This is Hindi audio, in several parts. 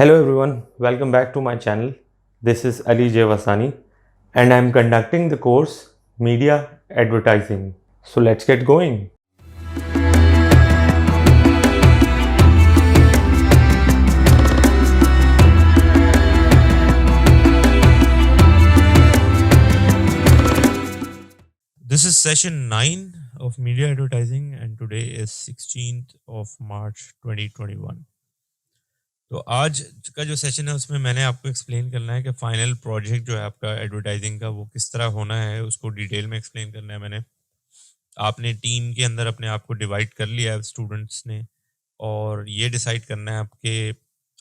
Hello everyone, welcome back to my channel. This is Ali J. Vasani and I am conducting the course Media Advertising. So let's get going. This is session 9 of media advertising and today is 16th of March 2021. तो आज का जो सेशन है उसमें मैंने आपको एक्सप्लेन करना है कि फाइनल प्रोजेक्ट जो है आपका एडवर्टाइजिंग का वो किस तरह होना है, उसको डिटेल में एक्सप्लेन करना है मैंने। आपने टीम के अंदर अपने आप को डिवाइड कर लिया है स्टूडेंट्स ने, और ये डिसाइड करना है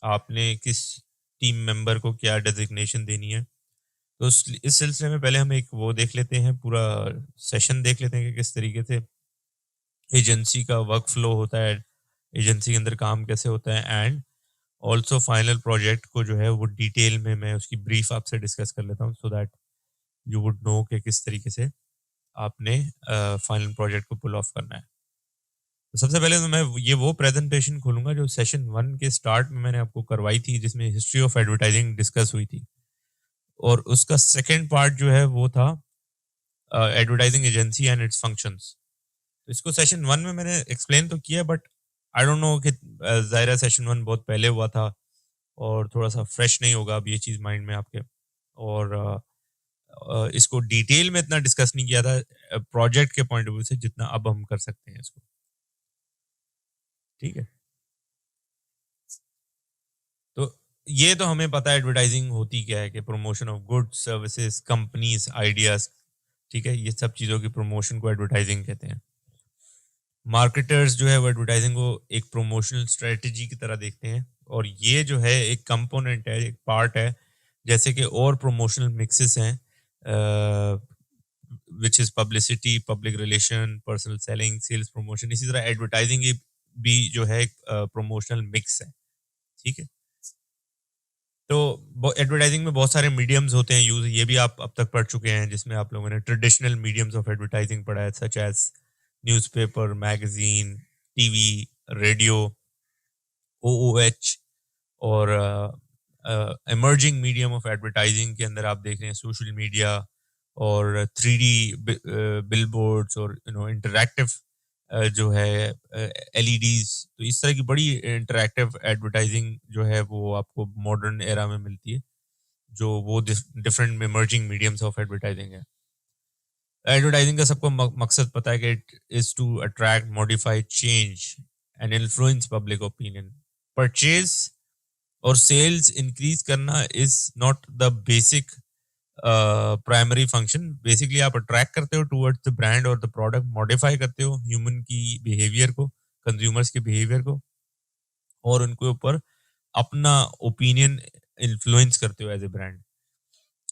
आपने किस टीम मेंबर को क्या डेजिग्नेशन देनी है। तो इस सिलसिले में पहले हम एक वो देख लेते हैं, पूरा सेशन देख लेते हैं कि किस तरीके से एजेंसी का वर्क फ्लो होता है, एजेंसी के अंदर काम कैसे होता है, एंड ऑल्सो फाइनल प्रोजेक्ट को जो है वो डिटेल में मैं उसकी ब्रीफ आपसे डिस्कस कर लेता हूँ, so that you would know कि किस तरीके से आपने फाइनल प्रोजेक्ट को पुल ऑफ करना है। तो सबसे पहले तो मैं वो प्रेजेंटेशन खोलूंगा जो सेशन 1 के स्टार्ट में मैंने आपको करवाई थी, जिसमें हिस्ट्री ऑफ एडवर्टाइजिंग डिस्कस हुई थी, और उसका सेकेंड पार्ट जो है वो था advertising agency and it's functions. तो इसको सेशन 1 में मैंने एक्सप्लेन तो किया, बट आई डोंट नो कि ज़ाहिर सेशन 1 बहुत पहले हुआ था और थोड़ा सा फ्रेश नहीं होगा अब ये चीज़ माइंड में आपके, और इसको डिटेल में इतना डिस्कस नहीं किया था प्रोजेक्ट के पॉइंट ऑफ व्यू से जितना अब हम कर सकते हैं इसको। ठीक है, तो ये तो हमें पता है एडवर्टाइजिंग होती क्या है, कि promotion of goods, services, companies, ideas. ठीक है, ये सब चीज़ों की प्रमोशन को एडवर्टाइजिंग कहते हैं। मार्केटर्स जो है वो एडवर्टाइजिंग को एक प्रमोशनल स्ट्रेटजी की तरह देखते हैं, और ये जो है एक कंपोनेंट है, एक पार्ट है, जैसे कि और प्रमोशनल मिक्सेस हैं, which is publicity, public relation, personal selling, sales promotion. इसी तरह एडवर्टाइजिंग भी जो है एक प्रमोशनल मिक्स है। ठीक है, तो एडवर्टाइजिंग में बहुत सारे मीडियम्स होते हैं यूज, ये भी आप अब तक पढ़ चुके हैं, जिसमें आप लोगों ने ट्रेडिशनल मीडियम्स ऑफ एडवर्टाइजिंग पढ़ा है, such as newspaper, magazine, TV, radio, OOH, और इमर्जिंग मीडियम ऑफ एडवर्टाइजिंग के अंदर आप देख रहे हैं सोशल मीडिया और 3D बिलबोर्ड्स और इंटरैक्टिव जो है एलईडीज। तो इस तरह की बड़ी इंटरैक्टिव एडवर्टाइजिंग जो है वो आपको मॉडर्न एरा में मिलती है, जो वो different emerging mediums of advertising है। एडवर्टाइजिंग का सबको मकसद पता है कि it is to attract, modify, change and influence public opinion. Purchase और सेल्स इंक्रीज करना is not the basic primary function. Basically आप अट्रैक्ट करते हो टूवर्ड्स द ब्रांड और द प्रोडक्ट, मॉडिफाई करते हो ह्यूमन की बिहेवियर को, कंज्यूमर्स के बिहेवियर को, और उनके ऊपर अपना ओपिनियन इन्फ्लुएंस करते हो एज ए ब्रांड।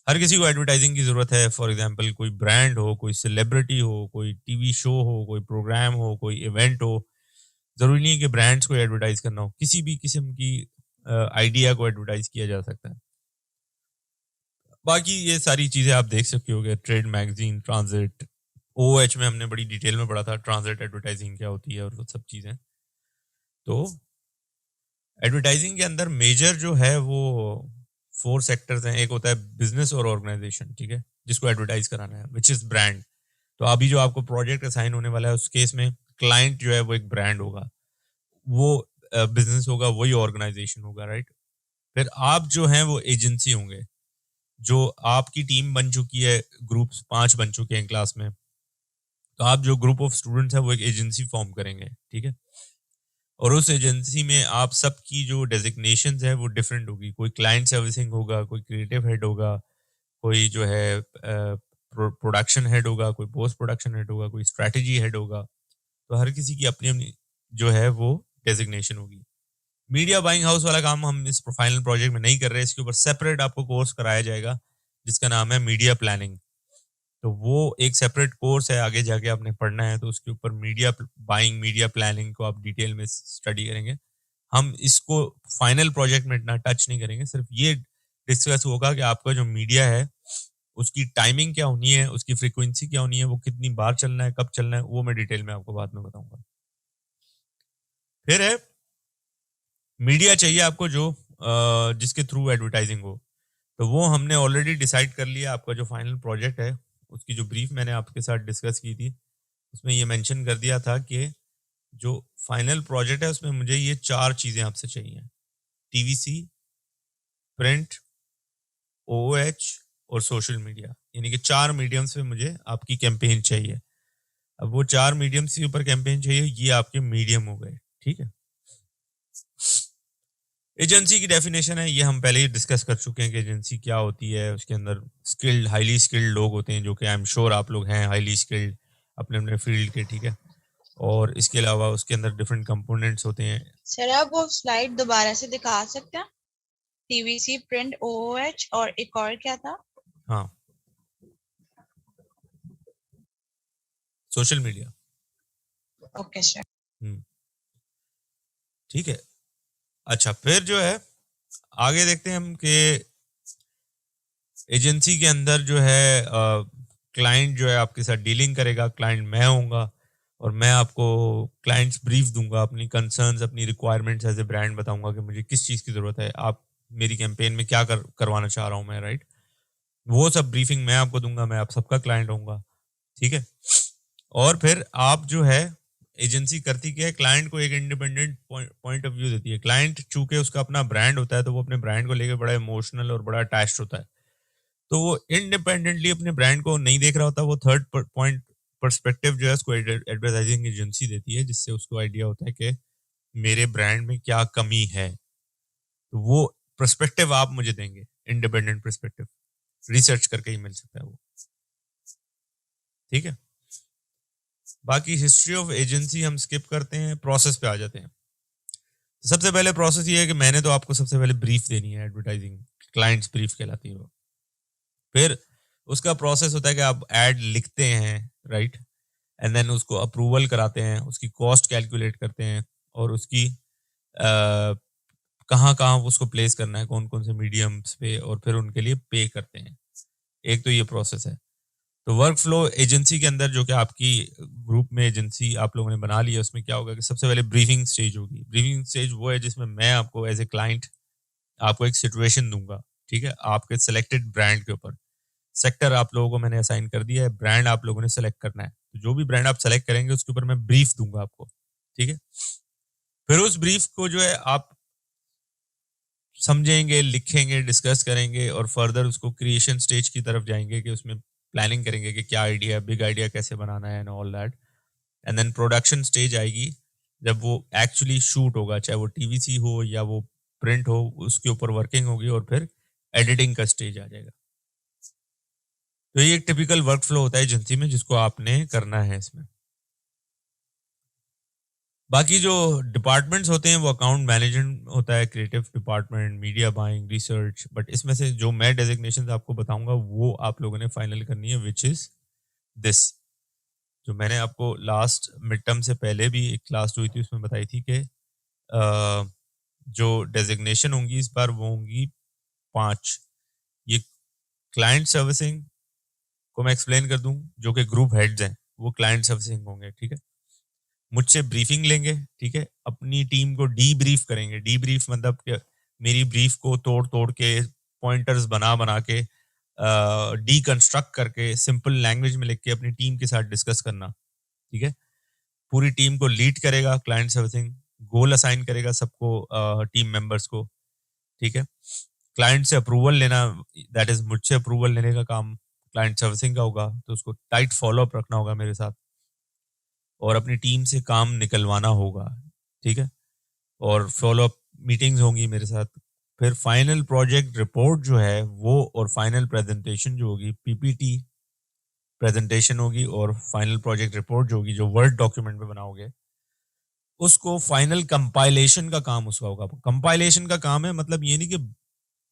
हर किसी को एडवर्टाइजिंग की जरूरत है। फॉर एग्जांपल, कोई ब्रांड हो, कोई सेलिब्रिटी हो, कोई टीवी शो हो, कोई प्रोग्राम हो, कोई इवेंट हो। जरूरी नहीं है कि ब्रांड्स को एडवर्टाइज करना हो, किसी भी किस्म की आइडिया को एडवर्टाइज किया जा सकता है। बाकी ये सारी चीजें आप देख सकते हो, ट्रेड, मैगजीन, ट्रांजिट, ओएच में हमने बड़ी डिटेल में पढ़ा था ट्रांजिट एडवर्टाइजिंग क्या होती है और वो सब चीजें। तो एडवर्टाइजिंग के अंदर मेजर जो है वो 4 सेक्टर्स हैं। एक होता है बिजनेस और ऑर्गेनाइजेशन, ठीक है, जिसको एडवर्टाइज कराना है, विच इज ब्रांड। तो अभी जो आपको प्रोजेक्ट असाइन होने वाला है उस केस में क्लाइंट जो है वो एक ब्रांड होगा, वो बिजनेस होगा, वही ऑर्गेनाइजेशन होगा, राइट। फिर आप जो हैं वो एजेंसी होंगे, जो आपकी टीम बन चुकी है, ग्रुप्स 5 बन चुके हैं क्लास में, तो आप जो ग्रुप ऑफ स्टूडेंट्स है वो एक एजेंसी फॉर्म करेंगे, ठीक है। और उस एजेंसी में आप सबकी जो डेजिग्नेशंस है वो डिफरेंट होगी। कोई क्लाइंट सर्विसिंग होगा, कोई क्रिएटिव हेड होगा, कोई जो है प्रोडक्शन हेड होगा, कोई पोस्ट प्रोडक्शन हेड होगा, कोई स्ट्रैटेजी हेड होगा। तो हर किसी की अपनी अपनी जो है वो डेजिग्नेशन होगी। मीडिया बाइंग हाउस वाला काम हम इस फाइनल प्रोजेक्ट में नहीं कर रहे, इसके ऊपर सेपरेट आपको कोर्स कराया जाएगा जिसका नाम है मीडिया प्लानिंग। तो वो एक सेपरेट कोर्स है, आगे जाके आपने पढ़ना है, तो उसके ऊपर मीडिया बाइंग, मीडिया प्लानिंग को आप डिटेल में स्टडी करेंगे। हम इसको फाइनल प्रोजेक्ट में इतना टच नहीं करेंगे, सिर्फ ये डिस्कस होगा कि आपका जो मीडिया है उसकी टाइमिंग क्या होनी है, उसकी फ्रीक्वेंसी क्या होनी है, वो कितनी बार चलना है, कब चलना है, वो मैं डिटेल में आपको बाद में बताऊंगा। फिर है मीडिया चाहिए आपको जो जिसके थ्रू एडवर्टाइजिंग हो, तो वो हमने ऑलरेडी डिसाइड कर लिया। आपका जो फाइनल प्रोजेक्ट है उसकी जो ब्रीफ मैंने आपके साथ डिस्कस की थी, उसमें ये मेंशन कर दिया था कि जो फाइनल प्रोजेक्ट है उसमें मुझे ये 4 चीज़ें आपसे चाहिए: टीवीसी, प्रिंट, ओएच और सोशल मीडिया। यानी कि 4 मीडियम्स पे मुझे आपकी कैंपेन चाहिए। अब वो 4 मीडियम्स के ऊपर कैंपेन चाहिए, ये आपके मीडियम हो गए, ठीक है। एजेंसी की डेफिनेशन है, ये हम पहले ही डिस्कस कर चुके हैं कि एजेंसी क्या होती है। उसके अंदर स्किल्ड, हाईली स्किल्ड लोग होते हैं, जो कि आई एम श्योर आप लोग हैं हाईली स्किल्ड अपने अपने फील्ड के, ठीक है। और इसके अलावा उसके अंदर डिफरेंट कंपोनेंट्स होते हैं। सर आप वो स्लाइड दोबारा से दिखा सकते हैं? टीवीसी, प्रिंट, ओओएच और एक और क्या था? हाँ, सोशल मीडिया। Okay sir. ठीक है। अच्छा, फिर जो है आगे देखते हैं हम कि एजेंसी के अंदर जो है क्लाइंट जो है आपके साथ डीलिंग करेगा। क्लाइंट मैं होऊंगा और मैं आपको क्लाइंट्स ब्रीफ दूंगा, अपनी कंसर्न्स, अपनी रिक्वायरमेंट्स एज ए ब्रांड बताऊंगा कि मुझे किस चीज़ की ज़रूरत है, आप मेरी कैंपेन में क्या करवाना चाह रहा हूँ मैं, राइट। वो सब ब्रीफिंग मैं आपको दूंगा, मैं आप सबका क्लाइंट होऊंगा, ठीक है। और फिर आप जो है एजेंसी करती क्या है, क्लाइंट को एक इंडिपेंडेंट पॉइंट ऑफ व्यू देती है। क्लाइंट चूंकि उसका अपना ब्रांड होता है, तो वो अपने ब्रांड को लेकर बड़ा इमोशनल और बड़ा अटैच्ड होता है। तो वो इंडिपेंडेंटली अपने ब्रांड को नहीं देख रहा होता, वो थर्ड पॉइंट पर्सपेक्टिव जो है उसको एडवर्टाइजिंग एजेंसी देती है, जिससे उसको आइडिया होता है कि मेरे ब्रांड में क्या कमी है। तो वो पर्सपेक्टिव आप मुझे देंगे, इंडिपेंडेंट पर्सपेक्टिव, रिसर्च करके ही मिल सकता है वो, ठीक है। बाकी हिस्ट्री ऑफ एजेंसी हम स्किप करते हैं, प्रोसेस पे आ जाते हैं। तो सबसे पहले प्रोसेस ये है कि मैंने तो आपको सबसे पहले ब्रीफ देनी है, एडवर्टाइजिंग क्लाइंट्स ब्रीफ कहलाती है वो। फिर उसका प्रोसेस होता है कि आप एड लिखते हैं, राइट, एंड देन उसको अप्रूवल कराते हैं, उसकी कॉस्ट कैलकुलेट करते हैं और उसकी कहाँ कहाँ उसको प्लेस करना है, कौन कौन से मीडियम्स पे, और फिर उनके लिए पे करते हैं। एक तो ये प्रोसेस है। तो वर्क फ्लो एजेंसी के अंदर जो कि आपकी ग्रुप में एजेंसी आप लोगों ने बना ली है, उसमें क्या होगा कि सबसे पहले ब्रीफिंग स्टेज होगी। ब्रीफिंग स्टेज वो है जिसमें मैं आपको एज ए क्लाइंट आपको एक सिचुएशन दूंगा, ठीक है, आपके सिलेक्टेड ब्रांड के ऊपर। सेक्टर आप लोगों को मैंने असाइन कर दिया है, ब्रांड आप लोगों ने सेलेक्ट करना है। तो जो भी ब्रांड आप सेलेक्ट करेंगे उसके ऊपर मैं ब्रीफ दूंगा आपको, ठीक है। फिर उस ब्रीफ को जो है आप समझेंगे, लिखेंगे, डिस्कस करेंगे और फर्दर उसको क्रिएशन स्टेज की तरफ जाएंगे कि उसमें प्लानिंग करेंगे कि क्या आइडिया, बिग आइडिया कैसे बनाना है and all that. And then production stage आएगी, जब वो एक्चुअली शूट होगा, चाहे वो टीवीसी हो या वो प्रिंट हो, उसके ऊपर वर्किंग होगी और फिर एडिटिंग का स्टेज आ जाएगा। तो ये एक टिपिकल वर्क फ्लो होता है एजेंसी में, जिसको आपने करना है इसमें। बाकी जो डिपार्टमेंट्स होते हैं वो अकाउंट मैनेजमेंट होता है, creative department, media buying, research. But इसमें से जो मैं डेजिग्नेशन आपको बताऊंगा वो आप लोगों ने फाइनल करनी है, विच इज दिस। जो मैंने आपको लास्ट मिड टर्म से पहले भी एक क्लास हुई थी उसमें बताई थी कि जो डेजिग्नेशन होंगी इस बार वो होंगी 5। ये क्लाइंट सर्विसिंग को मैं एक्सप्लेन कर दूं, जो कि ग्रुप हेड्स हैं वो क्लाइंट सर्विसिंग होंगे, ठीक है। मुझसे ब्रीफिंग लेंगे, ठीक है, अपनी टीम को डी ब्रीफ करेंगे। डी ब्रीफ मतलब कि मेरी ब्रीफ को तोड़ तोड़ के, पॉइंटर्स बना बना के, डी कंस्ट्रक्ट करके, सिंपल लैंग्वेज में लिख के अपनी टीम के साथ डिस्कस करना, ठीक है। पूरी टीम को लीड करेगा क्लाइंट सर्विसिंग, गोल असाइन करेगा सबको, टीम मेंबर्स को, ठीक है। क्लाइंट से अप्रूवल लेना, दैट इज मुझसे अप्रूवल लेने का काम क्लाइंट सर्विसिंग का होगा, तो उसको टाइट फॉलोअप रखना होगा मेरे साथ और अपनी टीम से काम निकलवाना होगा, ठीक है। और फॉलोअप मीटिंग्स होंगी मेरे साथ। फिर फाइनल प्रोजेक्ट रिपोर्ट जो है वो, और फाइनल प्रेजेंटेशन जो होगी, पीपीटी प्रेजेंटेशन होगी, और फाइनल प्रोजेक्ट रिपोर्ट जो होगी, जो वर्ड डॉक्यूमेंट में बनाओगे, उसको फाइनल कंपाइलेशन का काम उसका होगा। कंपाइलेशन का काम है मतलब ये नहीं कि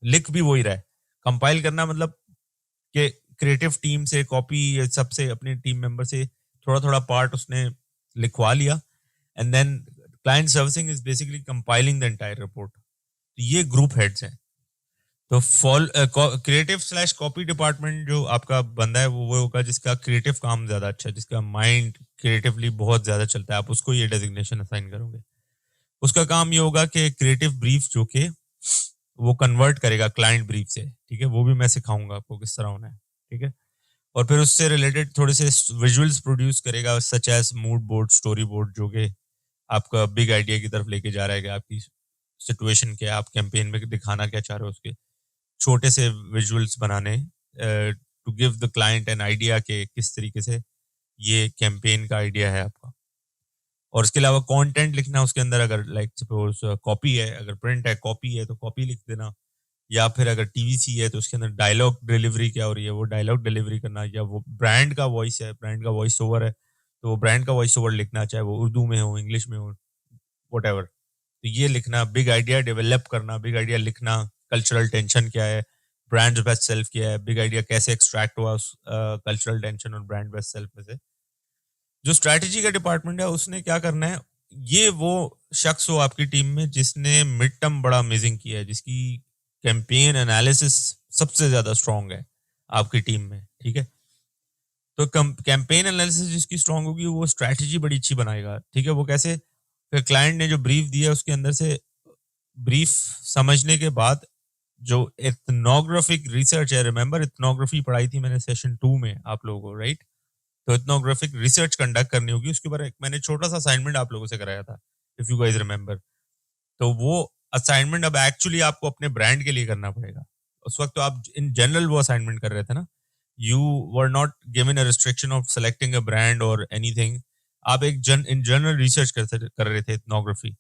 लिख भी वही रहा है, कंपाइल करना मतलब कि क्रिएटिव टीम से कॉपी, सबसे अपने टीम मेंबर से थोड़ा थोड़ा पार्ट उसने लिखवा लिया, and then client servicing is basically compiling the entire report. तो ये ग्रुप हेड्स हैं। तो क्रिएटिव स्लैश कॉपी डिपार्टमेंट जो आपका बंदा है वो होगा जिसका क्रिएटिव काम ज्यादा अच्छा है, जिसका माइंड क्रिएटिवली बहुत ज्यादा चलता है, आप उसको ये डेजिग्नेशन असाइन करोगे। उसका काम ये होगा कि क्रिएटिव ब्रीफ जो कि वो कन्वर्ट करेगा क्लाइंट ब्रीफ से, ठीक है, वो भी मैं सिखाऊंगा आपको किस तरह होना है, ठीक है। और फिर उससे रिलेटेड थोड़े से विजुअल्स प्रोड्यूस करेगा, such as mood board, storyboard, जो कि आपका बिग आइडिया की तरफ लेके जा रहा है कि आपकी सिचुएशन क्या है, आप कैंपेन में दिखाना क्या चाह रहे हो, उसके छोटे से विजुअल्स बनाने to give the client an idea कि किस तरीके से ये कैंपेन का आइडिया है आपका। और इसके अलावा कंटेंट लिखना उसके अंदर, अगर लाइक सपोज कॉपी है, अगर प्रिंट है, कॉपी है तो कॉपी लिख देना, या फिर अगर टीवीसी है तो उसके अंदर डायलॉग डिलीवरी क्या हो रही है वो डायलॉग डिलीवरी करना, या वो ब्रांड का वॉइस है, ब्रांड का वॉइस ओवर है तो वो ब्रांड का वॉइस ओवर लिखना, चाहे वो उर्दू में हो, इंग्लिश में हो, वट, तो ये लिखना, बिग आइडिया डेवलप करना, बिग आइडिया लिखना, कल्चरल टेंशन क्या है, ब्रांड बेस्ट सेल्फ क्या है, बिग आइडिया कैसे एक्सट्रैक्ट हुआ उस कल्चरल टेंशन और ब्रांड बेस्ट सेल्फ में से। जो स्ट्रैटेजी का डिपार्टमेंट है उसने क्या करना है, ये वो शख्स हो आपकी टीम में जिसने मिड टर्म बड़ा अमेजिंग किया है, जिसकी कैंपेन एनालिसिस सबसे ज्यादा स्ट्रांग है आपकी टीम में, ठीक है। तो कैंपेन एनालिसिस जिसकी स्ट्रांग होगी वो स्ट्रैटेजी बड़ी अच्छी बनाएगा, ठीक है। वो कैसे, फिर क्लाइंट ने जो ब्रीफ दिया उसके अंदर से ब्रीफ समझने के बाद जो इथनोग्राफिक रिसर्च है, रिमेंबर इथनोग्राफी पढ़ाई थी मैंने सेशन 2 में आप लोगों को, राइट। तो इथनोग्राफिक रिसर्च कंडक्ट करनी होगी, उसके ऊपर एक मैंने छोटा सा असाइनमेंट आप लोगों से कराया था, इफ यू गाइस रिमेंबर। तो वो असाइनमेंट अब एक्चुअली आपको अपने ब्रांड के लिए करना पड़ेगा। उस वक्त तो आप इन जनरल वो असाइनमेंट कर रहे थे ना, you were not given a restriction of selecting a brand और एनीथिंग। आप एक इन जनरल रिसर्च कर रहे थे इथनोग्राफी।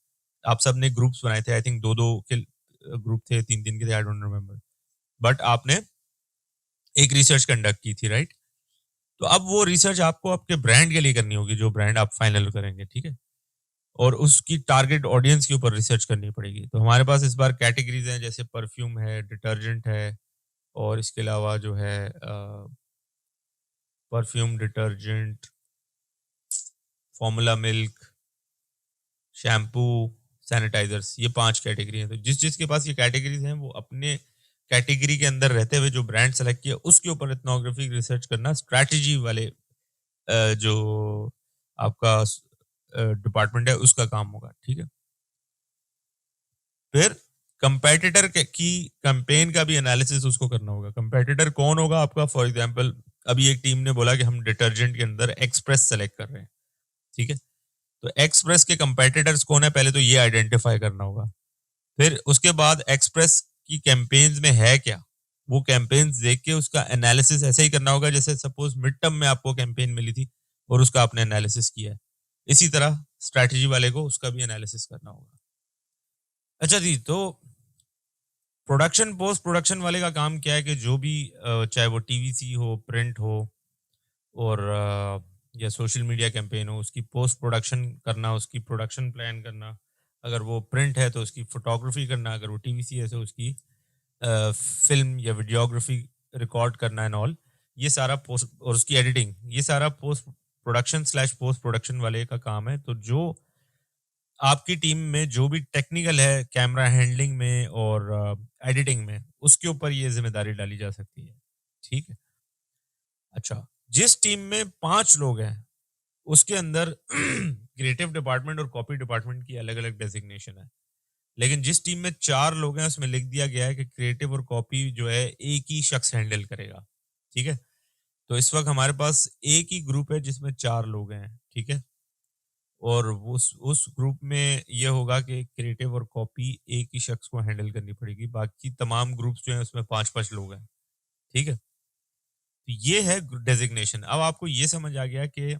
आप सब ने ग्रुप्स बनाए थे, आई थिंक 2-2 के ग्रुप थे, 3-3 के थे, आई डोंट रिमेंबर, बट आपने एक रिसर्च कंडक्ट की थी, राइट। तो अब वो रिसर्च आपको आपके ब्रांड के लिए करनी होगी, जो ब्रांड आप फाइनल करेंगे, ठीक है। और उसकी टारगेट ऑडियंस के ऊपर रिसर्च करनी पड़ेगी। तो हमारे पास इस बार कैटेगरीज हैं, जैसे परफ्यूम है, डिटर्जेंट है, और इसके अलावा जो है perfume, detergent, formula milk, shampoo, sanitisers, ये 5 कैटेगरी हैं। तो जिस जिसके पास ये कैटेगरीज हैं वो अपने कैटेगरी के अंदर रहते हुए जो ब्रांड सेलेक्ट किया उसके ऊपर इथनोग्राफिक रिसर्च करना स्ट्रैटेजी वाले जो आपका डिपार्टमेंट है उसका काम होगा, ठीक है। फिर कंपेटिटर की कैंपेन का भी एनालिसिस उसको करना होगा। कंपेटिटर कौन होगा आपका, फॉर एग्जांपल अभी एक टीम ने बोला कि हम डिटर्जेंट के अंदर एक्सप्रेस सेलेक्ट कर रहे हैं, ठीक है। तो एक्सप्रेस के कंपेटिटर्स कौन है, पहले तो ये आइडेंटिफाई करना होगा। फिर उसके बाद एक्सप्रेस की कैंपेन्स में है क्या, वो कैंपेन्स देख के उसका एनालिसिस ऐसे ही करना होगा जैसे सपोज मिड टर्म में आपको कैंपेन मिली थी और उसका आपने एनालिसिस किया है, इसी तरह स्ट्रैटेजी वाले को उसका भी एनालिसिस करना होगा। अच्छा जी, तो प्रोडक्शन पोस्ट प्रोडक्शन वाले का काम क्या है कि जो भी चाहे वो टीवीसी हो, प्रिंट हो, और या सोशल मीडिया कैंपेन हो, उसकी पोस्ट प्रोडक्शन करना, उसकी प्रोडक्शन प्लान करना, अगर वो प्रिंट है तो उसकी फोटोग्राफी करना, अगर वो टीवीसी है तो उसकी फिल्म या वीडियोग्राफी रिकॉर्ड करना एंड ऑल, ये सारा पोस्ट, और उसकी एडिटिंग, ये सारा post production slash post production वाले का काम है। तो जो आपकी टीम में जो भी टेक्निकल है कैमरा हैंडलिंग में और एडिटिंग में, उसके ऊपर ये जिम्मेदारी डाली जा सकती है, ठीक है। अच्छा, जिस टीम में 5 लोग हैं उसके अंदर क्रिएटिव डिपार्टमेंट और कॉपी डिपार्टमेंट की अलग अलग डेजिग्नेशन है, लेकिन जिस टीम में 4 लोग हैं उसमें लिख दिया गया है कि क्रिएटिव और कॉपी जो है एक ही शख्स हैंडल करेगा, ठीक है। तो इस वक्त हमारे पास एक ही ग्रुप है जिसमें 4 लोग हैं, ठीक है। और उस ग्रुप में ये होगा कि क्रिएटिव और कॉपी एक ही शख्स को हैंडल करनी पड़ेगी, बाकी तमाम ग्रुप्स जो हैं उसमें 5-5 लोग हैं, ठीक है। तो ये है डेजिग्नेशन। अब आपको ये समझ आ गया कि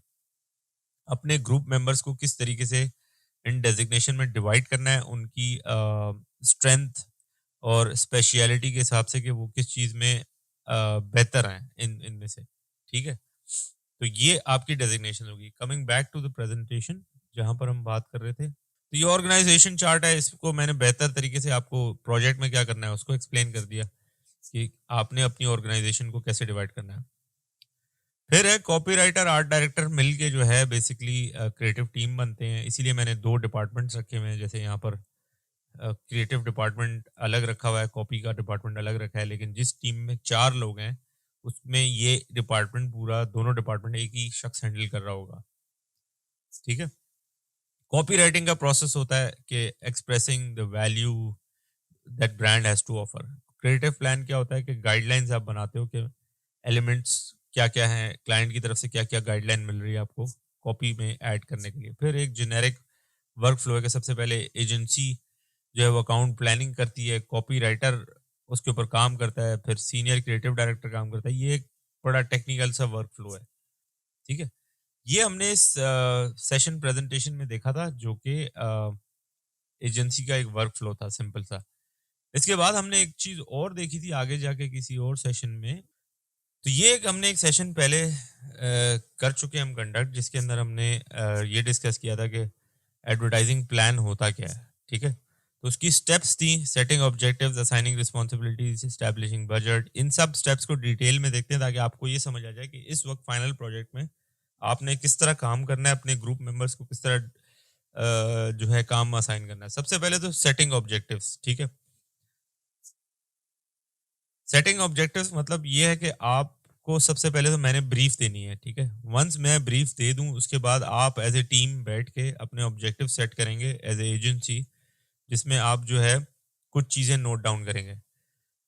अपने ग्रुप मेंबर्स को किस तरीके से इन डेजिग्नेशन में डिवाइड करना है, उनकी स्ट्रेंथ और स्पेशलिटी के हिसाब से कि वो किस चीज़ में बेहतर हैं इनमें से, ठीक है। तो ये आपकी डेजिग्नेशन होगी। Coming back to the presentation जहां पर हम बात कर रहे थे, तो ये ऑर्गेनाइजेशन चार्ट है, इसको मैंने बेहतर तरीके से आपको प्रोजेक्ट में क्या करना है उसको एक्सप्लेन कर दिया कि आपने अपनी ऑर्गेनाइजेशन को कैसे डिवाइड करना है। फिर है कॉपीराइटर, आर्ट डायरेक्टर मिलके जो है बेसिकली क्रिएटिव टीम बनते हैं, इसीलिए मैंने 2 डिपार्टमेंट्स रखे हुए हैं। जैसे यहाँ पर क्रिएटिव डिपार्टमेंट अलग रखा हुआ है, कॉपी का डिपार्टमेंट अलग रखा है, लेकिन जिस टीम में 4 लोग हैं उसमें ये डिपार्टमेंट पूरा, दोनों डिपार्टमेंट एक ही शख्स हैंडल कर रहा होगा, ठीक है। कॉपी राइटिंग का प्रोसेस होता है कि expressing the value that brand has to offer. Creative plan क्या होता है कि गाइडलाइंस आप बनाते हो कि एलिमेंट्स क्या क्या हैं, क्लाइंट की तरफ से क्या क्या गाइडलाइन मिल रही है आपको कॉपी में ऐड करने के लिए। फिर एक जेनेरिक वर्क फ्लो है कि सबसे पहले एजेंसी जो है वो अकाउंट प्लानिंग करती है, कॉपी राइटर उसके ऊपर काम करता है, फिर सीनियर क्रिएटिव डायरेक्टर काम करता है। ये एक बड़ा टेक्निकल सा वर्क फ्लो है, ठीक है। ये हमने इस सेशन प्रेजेंटेशन में देखा था, जो कि एजेंसी का एक वर्क फ्लो था, सिंपल सा। इसके बाद हमने एक चीज और देखी थी आगे जाके किसी और सेशन में। तो ये हमने एक सेशन पहले कर चुके हैं हम कंडक्ट, जिसके अंदर हमने ये डिस्कस किया था कि एडवर्टाइजिंग प्लान होता क्या है, ठीक है। तो उसकी स्टेप्स थी, setting objectives, assigning responsibilities, establishing budget. इन सब स्टेप्स को डिटेल में देखते हैं ताकि आपको ये समझ आ जाए कि इस वक्त फाइनल प्रोजेक्ट में आपने किस तरह काम करना है, अपने ग्रुप मेंबर्स को किस तरह जो है काम असाइन करना है। सबसे पहले तो सेटिंग ऑब्जेक्टिव्स, ठीक है। सेटिंग ऑब्जेक्टिव्स मतलब ये है कि आपको सबसे पहले तो मैंने ब्रीफ देनी है, ठीक है। वंस मैं ब्रीफ दे दूं उसके बाद आप एज ए टीम बैठ के अपने ऑब्जेक्टिव सेट करेंगे एज ए एजेंसी, जिसमें आप जो है कुछ चीजें नोट डाउन करेंगे,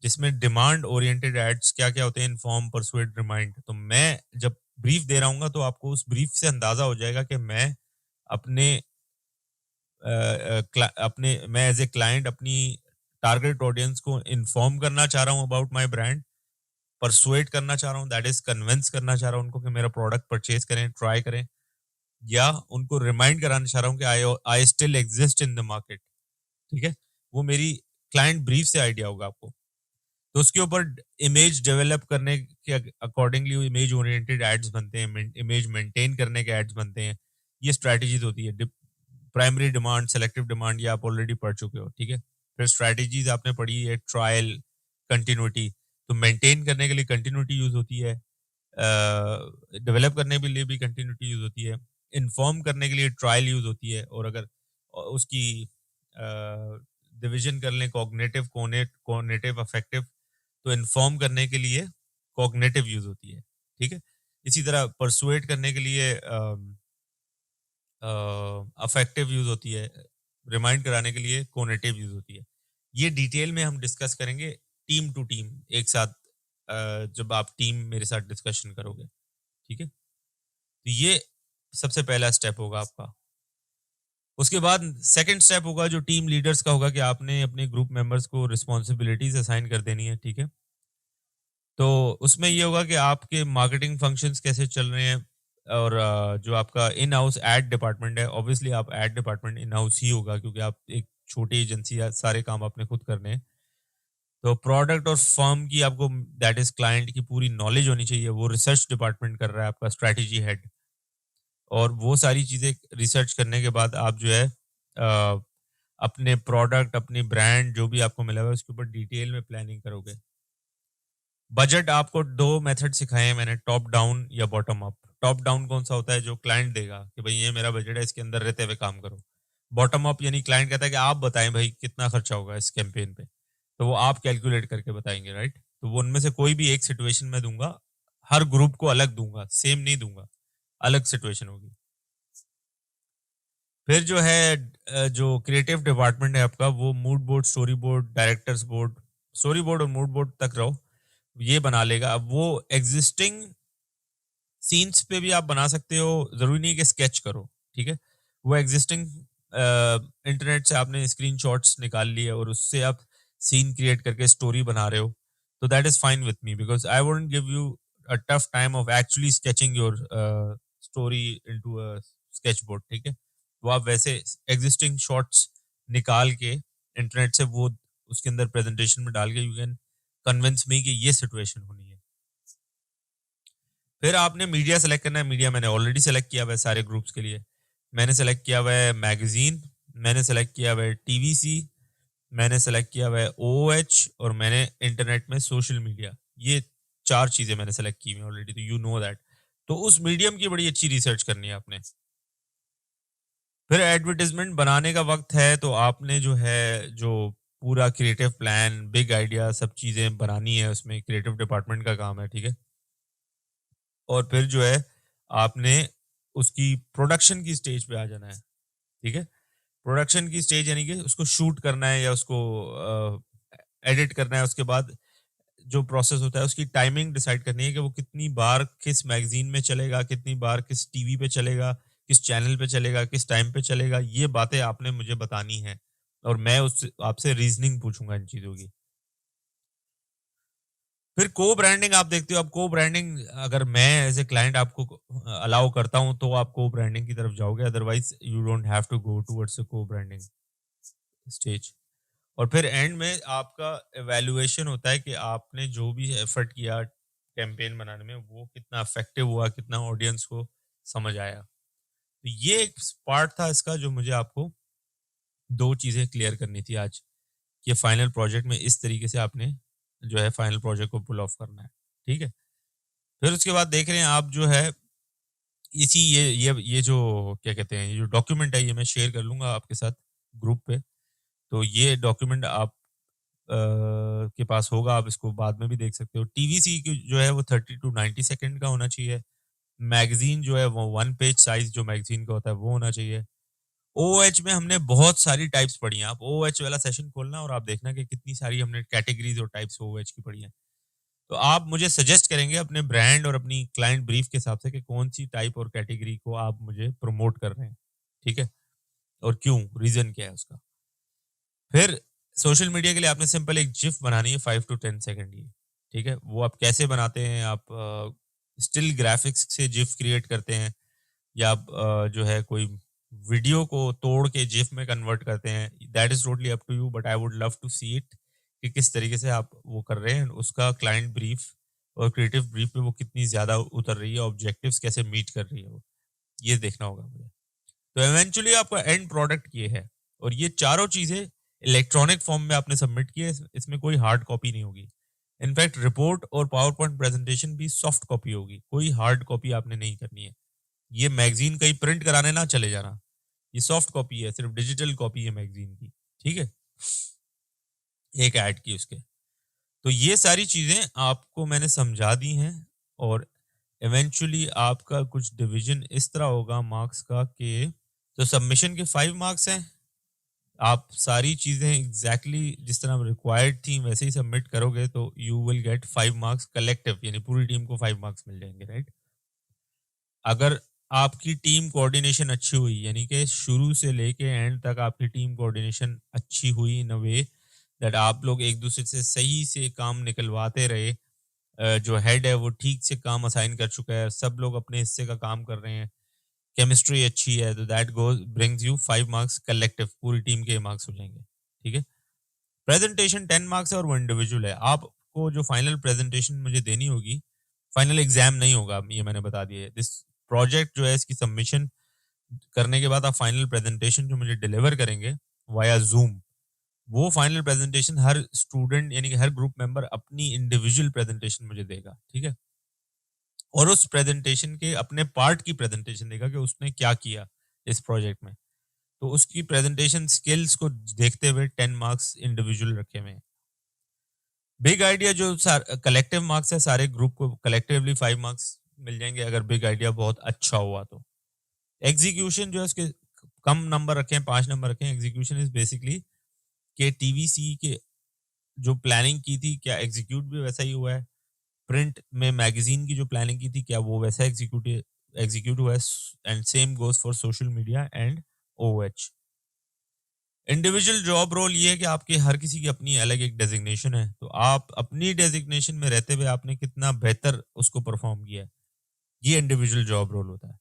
जिसमें डिमांड ओरिएंटेड एड्स क्या क्या होते हैं, इन्फॉर्म, परसुएड, रिमाइंड। तो मैं जब ब्रीफ दे रहा हूँ तो आपको उस ब्रीफ से अंदाजा हो जाएगा कि मैं अपने मैं एज ए क्लाइंट अपनी टारगेट ऑडियंस को इन्फॉर्म करना चाह रहा हूँ अबाउट माय ब्रांड, परसुएट करना चाह रहा हूँ, दैट इज कन्विंस करना चाह रहा हूँ उनको कि मेरा प्रोडक्ट परचेज करें, ट्राई करें, या उनको रिमाइंड कराना चाह रहा हूँ कि I still exist in the market, ठीक है। वो मेरी क्लाइंट ब्रीफ से आइडिया होगा आपको। तो उसके ऊपर इमेज डेवलप करने के अकॉर्डिंगली इमेज ओरिएंटेड एड्स बनते हैं, इमेज मेंटेन करने के एड्स बनते हैं। ये स्ट्रैटेजीज होती है। प्राइमरी डिमांड, सेलेक्टिव डिमांड, ये आप ऑलरेडी पढ़ चुके हो, ठीक है। फिर स्ट्रैटेजीज आपने पढ़ी है, ट्रायल, कंटिन्यूटी। तो मेंटेन करने के लिए कंटिन्यूटी यूज होती है, डेवलप करने के लिए भी कंटिन्यूटी यूज होती है, इन्फॉर्म करने के लिए ट्रायल यूज होती है, और अगर उसकी डिवीजन कर लें कॉग्निटिव, कोनेटिव, अफेक्टिव, तो इन्फॉर्म करने के लिए कॉग्निटिव यूज होती है, ठीक है। इसी तरह परसुएट करने के लिए अफेक्टिव यूज होती है, रिमाइंड कराने के लिए कोनेटिव यूज होती है। ये डिटेल में हम डिस्कस करेंगे टीम टू टीम एक साथ, जब आप टीम मेरे साथ डिस्कशन करोगे, ठीक है। तो ये सबसे पहला स्टेप होगा आपका। उसके बाद सेकंड स्टेप होगा जो टीम लीडर्स का होगा कि आपने अपने ग्रुप मेंबर्स को रिस्पॉन्सिबिलिटीज असाइन कर देनी है, ठीक है। तो उसमें ये होगा कि आपके मार्केटिंग फंक्शंस कैसे चल रहे हैं, और जो आपका इन हाउस एड डिपार्टमेंट है, ऑब्वियसली आप एड डिपार्टमेंट इन हाउस ही होगा क्योंकि आप एक छोटी एजेंसी है, सारे काम आपने खुद करने हैं। तो प्रोडक्ट और फर्म की आपको, दैट इज क्लाइंट की पूरी नॉलेज होनी चाहिए। वो रिसर्च डिपार्टमेंट कर रहा है आपका स्ट्रैटेजी हेड, और वो सारी चीजें रिसर्च करने के बाद आप जो है अपने प्रोडक्ट, अपनी ब्रांड जो भी आपको मिला हुआ है उसके ऊपर डिटेल में प्लानिंग करोगे। बजट आपको दो मेथड सिखाए हैं मैंने, टॉप डाउन या बॉटम अप। टॉप डाउन कौन सा होता है, जो क्लाइंट देगा कि भाई ये मेरा बजट है, इसके अंदर रहते हुए काम करो। बॉटम अप यानी क्लाइंट कहता है कि आप बताएं भाई कितना खर्चा होगा इस कैंपेन पे, तो वो आप कैलकुलेट करके बताएंगे, राइट। तो वो उनमें से कोई भी एक सिचुएशन में दूंगा, हर ग्रुप को अलग दूंगा, सेम नहीं दूंगा, अलग सिचुएशन होगी। फिर जो है जो क्रिएटिव डिपार्टमेंट है आपका, वो mood board, story board, directors board, story board और मूड बोर्ड तक रहो, ये बना लेगा। अब वो एग्जिस्टिंग सीन्स पे भी आप बना सकते हो, जरूरी नहीं कि स्केच करो, ठीक है। वो एग्जिस्टिंग इंटरनेट से आपने स्क्रीनशॉट्स निकाल लिए और उससे आप सीन क्रिएट करके स्टोरी बना रहे हो, तो that is fine with me, because I wouldn't give you a tough time of actually sketching your story into a sketch board, ठीक है। वो आप वैसे एग्जिस्टिंग शॉट्स निकाल के इंटरनेट से वो उसके अंदर प्रेजेंटेशन में डाल के यू कैन कन्विंस मी कि ये सिचुएशन होनी है। फिर आपने मीडिया सेलेक्ट करना है। मीडिया मैंने ऑलरेडी सेलेक्ट किया हुआ है सारे ग्रुप्स के लिए। मैंने सेलेक्ट किया हुआ है मैगजीन, मैंने सेलेक्ट किया हुआ है टीवीसी, मैंने सेलेक्ट किया हुआ है ओएच, और मैंने इंटरनेट में सोशल मीडिया। ये चार चीजें मैंने सेलेक्ट की हुई ऑलरेडी, तो यू नो दैट। तो उस मीडियम की बड़ी अच्छी रिसर्च करनी है आपने। फिर एडवर्टाइजमेंट बनाने का वक्त है, तो आपने जो है जो पूरा क्रिएटिव प्लान, बिग आइडिया, सब चीजें बनानी है, उसमें क्रिएटिव डिपार्टमेंट का काम है, ठीक है। और फिर जो है आपने उसकी प्रोडक्शन की स्टेज पे आ जाना है, ठीक है। प्रोडक्शन की स्टेज यानी कि उसको शूट करना है या उसको एडिट करना है, उसके बाद जो प्रोसेस होता है उसकी टाइमिंग डिसाइड करनी है कि वो कितनी बार किस मैगजीन में चलेगा, कितनी बार किस टीवी पे चलेगा, किस चैनल पे चलेगा, किस टाइम पे चलेगा, ये बातें आपने मुझे बतानी है और मैं उससे आपसे रीजनिंग पूछूंगा इन चीजों की। फिर को ब्रांडिंग आप देखते हो, अब को ब्रांडिंग अगर मैं एज ए क्लाइंट आपको अलाउ करता हूं तो आप को ब्रांडिंग की तरफ जाओगे, otherwise you don't have to go towards को ब्रांडिंग स्टेज। और फिर एंड में आपका एवेल्युएशन होता है कि आपने जो भी एफर्ट किया कैंपेन बनाने में वो कितना इफेक्टिव हुआ, कितना ऑडियंस को समझ आया। तो ये एक पार्ट था इसका जो मुझे आपको दो चीजें क्लियर करनी थी आज, कि फाइनल प्रोजेक्ट में इस तरीके से आपने जो है फाइनल प्रोजेक्ट को पुल ऑफ करना है। ठीक है, फिर उसके बाद देख रहे हैं आप जो है इसी ये जो क्या कहते हैं, ये जो डॉक्यूमेंट है ये मैं शेयर कर लूंगा आपके साथ ग्रुप पे। तो ये डॉक्यूमेंट आप के पास होगा, आप इसको बाद में भी देख सकते हो। टीवीसी की जो है वो 30 to 90 सेकंड का होना चाहिए। मैगजीन जो है वो 1 पेज साइज जो मैगजीन का होता है वो होना चाहिए। ओएच में हमने बहुत सारी टाइप्स पढ़ी हैं, आप ओएच वाला सेशन खोलना और आप देखना कि कितनी सारी हमने कैटेगरीज और टाइप्स ओएच की पढ़ी हैं। तो आप मुझे सजेस्ट करेंगे अपने ब्रांड और अपनी क्लाइंट ब्रीफ के हिसाब से कि कौन सी टाइप और कैटेगरी को आप मुझे प्रमोट कर रहे हैं, ठीक है, और क्यों, रीजन क्या है उसका। फिर सोशल मीडिया के लिए आपने सिंपल एक जिफ बनानी है 5 to 10 सेकंड की, ठीक है। वो आप कैसे बनाते हैं, आप स्टिल ग्राफिक्स से जिफ क्रिएट करते हैं या आप जो है कोई वीडियो को तोड़ के जिफ में कन्वर्ट करते हैं, that is totally up to you, but I would love to see it कि किस तरीके से आप वो कर रहे हैं, उसका क्लाइंट ब्रीफ और क्रिएटिव ब्रीफ पे वो कितनी ज्यादा उतर रही है, ऑब्जेक्टिव्स कैसे मीट कर रही है वो, ये देखना होगा मुझे। तो इवेंचुअली आपका एंड प्रोडक्ट ये है, और ये चारों चीजें इलेक्ट्रॉनिक फॉर्म में आपने सबमिट किए, इसमें कोई हार्ड कॉपी नहीं होगी। इनफैक्ट रिपोर्ट और पावर पॉइंट प्रेजेंटेशन भी सॉफ्ट कॉपी होगी, कोई हार्ड कॉपी आपने नहीं करनी है। ये मैगजीन कहीं प्रिंट कराने ना चले जाना, ये सॉफ्ट कॉपी है, सिर्फ डिजिटल कॉपी है मैगजीन की, ठीक है, एक ऐड की उसके। तो ये सारी चीजें आपको मैंने समझा दी हैं, और इवेंचुअली आपका कुछ डिवीजन इस तरह होगा मार्क्स का कि तो सबमिशन के 5 मार्क्स हैं, आप सारी चीजें एग्जैक्टली जिस तरह रिक्वायर्ड थी वैसे ही सबमिट करोगे तो you will get 5 marks collective, यानी पूरी टीम को 5 मार्क्स मिल जाएंगे, राइट। अगर आपकी टीम कोऑर्डिनेशन अच्छी हुई, यानी कि शुरू से लेके एंड तक आपकी टीम कोऑर्डिनेशन अच्छी हुई इन अ वे दैट आप लोग एक दूसरे से सही से काम निकलवाते रहे, जो हेड है वो ठीक से काम असाइन कर चुका है, सब लोग अपने हिस्से का काम कर रहे हैं, केमिस्ट्री अच्छी है, तो that goes brings you 5 marks collective, पूरी टीम के मार्क्स हो जाएंगे, ठीक है। प्रेजेंटेशन 10 मार्क्स है और वो इंडिविजुअल है, आपको जो फाइनल प्रेजेंटेशन मुझे देनी होगी, फाइनल एग्जाम नहीं होगा, ये मैंने बता दिया है। दिस प्रोजेक्ट जो है इसकी सबमिशन करने के बाद आप फाइनल प्रेजेंटेशन जो मुझे डिलीवर करेंगे वाया जूम, वो फाइनल प्रेजेंटेशन हर स्टूडेंट यानी कि हर ग्रुप मेंबर अपनी इंडिविजुअल प्रेजेंटेशन मुझे देगा, ठीक है, और उस प्रेजेंटेशन के अपने पार्ट की प्रेजेंटेशन देगा कि उसने क्या किया इस प्रोजेक्ट में। तो उसकी प्रेजेंटेशन स्किल्स को देखते हुए 10 मार्क्स इंडिविजुअल रखे हुए हैं। बिग आइडिया जो कलेक्टिव मार्क्स है, सारे ग्रुप को कलेक्टिवली 5 मार्क्स मिल जाएंगे अगर बिग आइडिया बहुत अच्छा हुआ तो। एग्जीक्यूशन जो है उसके कम नंबर रखे हैं, 5 नंबर रखे हैं। एग्जीक्यूशन इज बेसिकली के टीवीसी के जो प्लानिंग की थी क्या एग्जीक्यूट भी वैसा ही हुआ है, प्रिंट में मैगजीन की जो प्लानिंग की थी क्या वो वैसा एग्जीक्यूट हुआ है, and same goes for social media and ओएच। इंडिविजुअल जॉब रोल ये है कि आपके हर किसी की अपनी अलग एक डेजिग्नेशन है, तो आप अपनी डेजिग्नेशन में रहते हुए आपने कितना बेहतर उसको परफॉर्म किया है, ये इंडिविजुअल जॉब रोल होता है।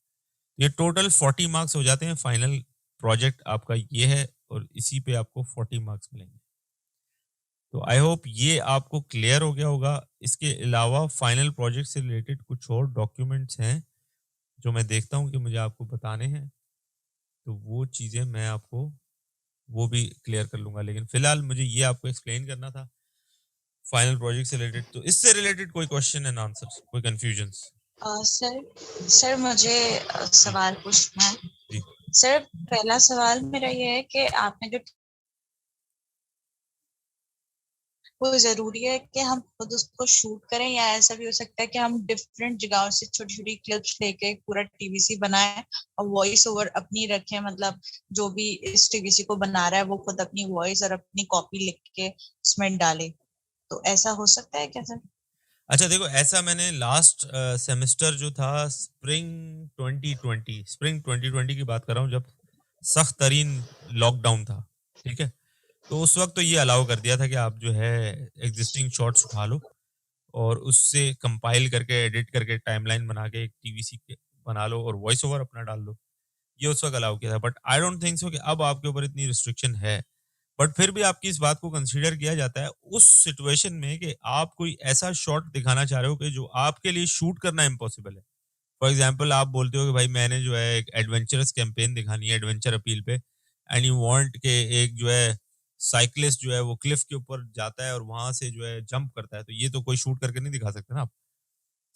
ये टोटल 40 मार्क्स हो जाते हैं, फाइनल प्रोजेक्ट आपका ये है और इसी पे आपको 40 मार्क्स मिलेंगे। तो आई होप ये आपको क्लियर हो गया होगा। इसके अलावा फाइनल प्रोजेक्ट से रिलेटेड कुछ और डॉक्यूमेंट्स हैं जो मैं देखता हूँ कि मुझे आपको बताने हैं, तो वो चीज़ें मैं आपको वो भी क्लियर कर लूंगा, लेकिन फिलहाल मुझे ये आपको एक्सप्लेन करना था फाइनल प्रोजेक्ट से रिलेटेड। तो इससे रिलेटेड कोई क्वेश्चन एंड आंसर्स, कोई कंफ्यूजन्स? सर मुझे सवाल पूछना है। जी सर पहला सवाल मेरा ये है कि आपने जो वो जरूरी है कि हम खुद उसको शूट करें, या ऐसा भी हो सकता है कि हम डिफरेंट जगहों से छोटी छोटी क्लिप्स लेके पूरा टीवीसी बनाएं और वॉइस ओवर अपनी रखें, मतलब जो भी इस टीवीसी को बना रहा है वो खुद अपनी वॉइस और अपनी कॉपी लिख के उसमें डाले, तो ऐसा हो सकता है क्या सर? अच्छा देखो, ऐसा मैंने लास्ट सेमेस्टर जो था स्प्रिंग 2020 की बात कर रहा हूँ, जब सख्त तरीन लॉकडाउन था, ठीक है, तो उस वक्त तो ये अलाउ कर दिया था कि आप जो है एग्जिस्टिंग शॉट्स उठा लो और उससे कंपाइल करके एडिट करके टाइमलाइन बना के एक टीवीसी बना लो और वॉइस ओवर अपना डाल दो। ये उस वक्त अलाउ किया था, but I don't think so कि अब आपके ऊपर इतनी रिस्ट्रिक्शन है। बट फिर भी आपकी इस बात को कंसीडर किया जाता है उस सिचुएशन में कि आप कोई ऐसा शॉट दिखाना चाह रहे हो कि जो आपके लिए शूट करना इम्पॉसिबल है। फॉर एग्जाम्पल आप बोलते हो कि भाई मैंने जो है एक एडवेंचरस कैंपेन दिखानी है एडवेंचर अपील पे, एंड यू वांट के एक जो है साइकिलिस्ट जो है वो क्लिफ के ऊपर जाता है और वहां से जो है जंप करता है, तो ये तो कोई शूट करके नहीं दिखा सकते ना आप।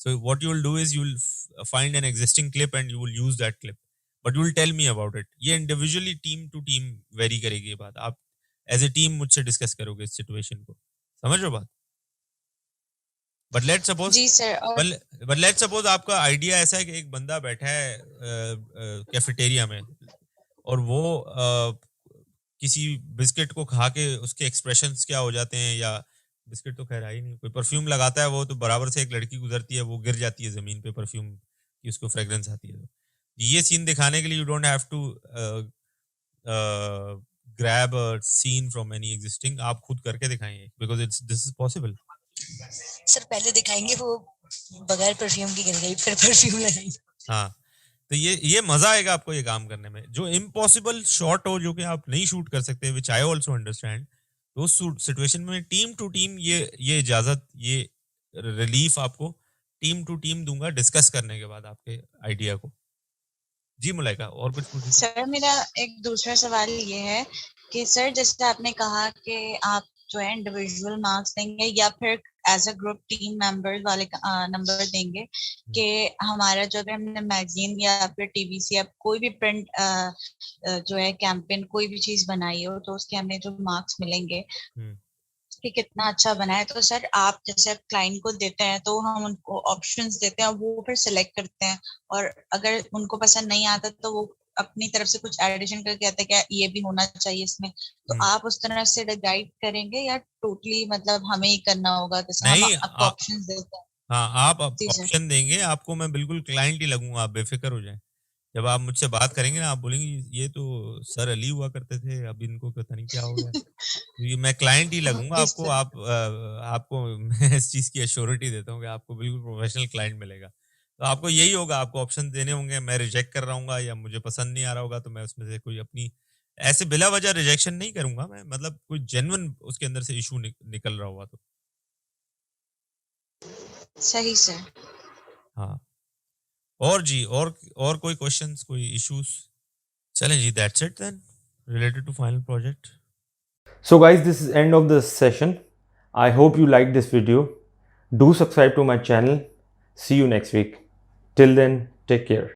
So what you will do is you will find an existing clip and you will use that clip, but you will tell me about it. ये individually team to team vary करेगी ये बात, आप एज ए टीम मुझसे डिस्कस करोगे इस सिचुएशन को, समझ रहे हो बात? बट लेट्स सपोज जी सर। और बट लेट्स सपोज आपका आइडिया ऐसा है कि एक बंदा बैठा है कैफेटेरिया में और वो किसी बिस्किट को खा के उसके एक्सप्रेशंस क्या हो जाते हैं, या बिस्किट तो खैर ही नहीं, कोई परफ्यूम लगाता है वो, तो बराबर से एक लड़की गुजरती है वो गिर जाती है जमीन पे परफ्यूम की, उसको फ्रेग्रेंस आती है। तो ये सीन दिखाने के लिए you don't have to grab a scene from any existing, आप खुद करके दिखाएंगे because it's this is possible. Sir पहले दिखाएंगे वो बगैर परफ्यूम की गिर गई, फिर परफ्यूम लगाएंगे। हाँ, तो ये मजा आएगा आपको ये काम करने में। जो इम्पॉसिबल शॉट हो जो कि आप नहीं शूट कर सकते, विच आई ऑल्सो अंडरस्टैंड, तो उस सिचुएशन में टीम टू टीम ये इजाजत, ये रिलीफ आपको टीम टू टीम दूंगा डिस्कस करने के बाद आपके आइडिया को। जी मुलाइका, और कुछ पूछिए। सर मेरा एक दूसरा सवाल ये है कि सर जैसे आपने कहा कि आप जो है इंडिविजुअल मार्क्स देंगे या फिर as a group team members वाले नंबर देंगे कि हमारा जो भी हमने मैगजीन या फिर टीवीसी या कोई भी प्रिंट जो है कैंपेन कोई भी चीज बनाई हो तो उसके हमें जो मार्क्स मिलेंगे कि कितना अच्छा बना है। तो सर आप जैसे क्लाइंट को देते हैं तो हम उनको ऑप्शंस देते हैं, वो फिर सिलेक्ट करते हैं, और अगर उनको पसंद नहीं आता तो वो अपनी तरफ से कुछ एडिशन करके कहते हैं कि ये भी होना चाहिए इसमें, तो आप उस तरह से गाइड करेंगे या टोटली मतलब हमें ही करना होगा? जैसे हम नहीं, आपको ऑप्शंस देते हैं। हाँ आप जी सर। ऑप्शन देंगे, आपको मैं बिल्कुल क्लाइंट ही लगूंगा, आप बेफिक्र हो जाए। जब आप मुझसे बात करेंगे ना, आप बोलेंगे ये तो सर अली हुआ करते थे, अब इनको पता नहीं क्या हो गया। ये मैं क्लाइंट ही लगूंगा जी आपको, सर। आपको मैं इस चीज की एश्योरिटी देता हूँ कि आपको बिल्कुल प्रोफेशनल क्लाइंट मिलेगा। तो आपको यही होगा, आपको ऑप्शन देने होंगे, मैं रिजेक्ट कर रहा हूँ या मुझे पसंद नहीं आ रहा होगा तो मैं उसमें से कोई अपनी ऐसे बिला वजह रिजेक्शन नहीं करूंगा मैं, मतलब कोई जेन्युइन उसके अंदर से इशू निकल रहा होगा तो। सही सर। हाँ, और जी, और कोई क्वेश्चंस, कोई इश्यूज? चलें जी, that's it then related to final project. So guys, this is end of this session. I hope you liked this video. Do subscribe to my channel. See you next week. Till then, take care.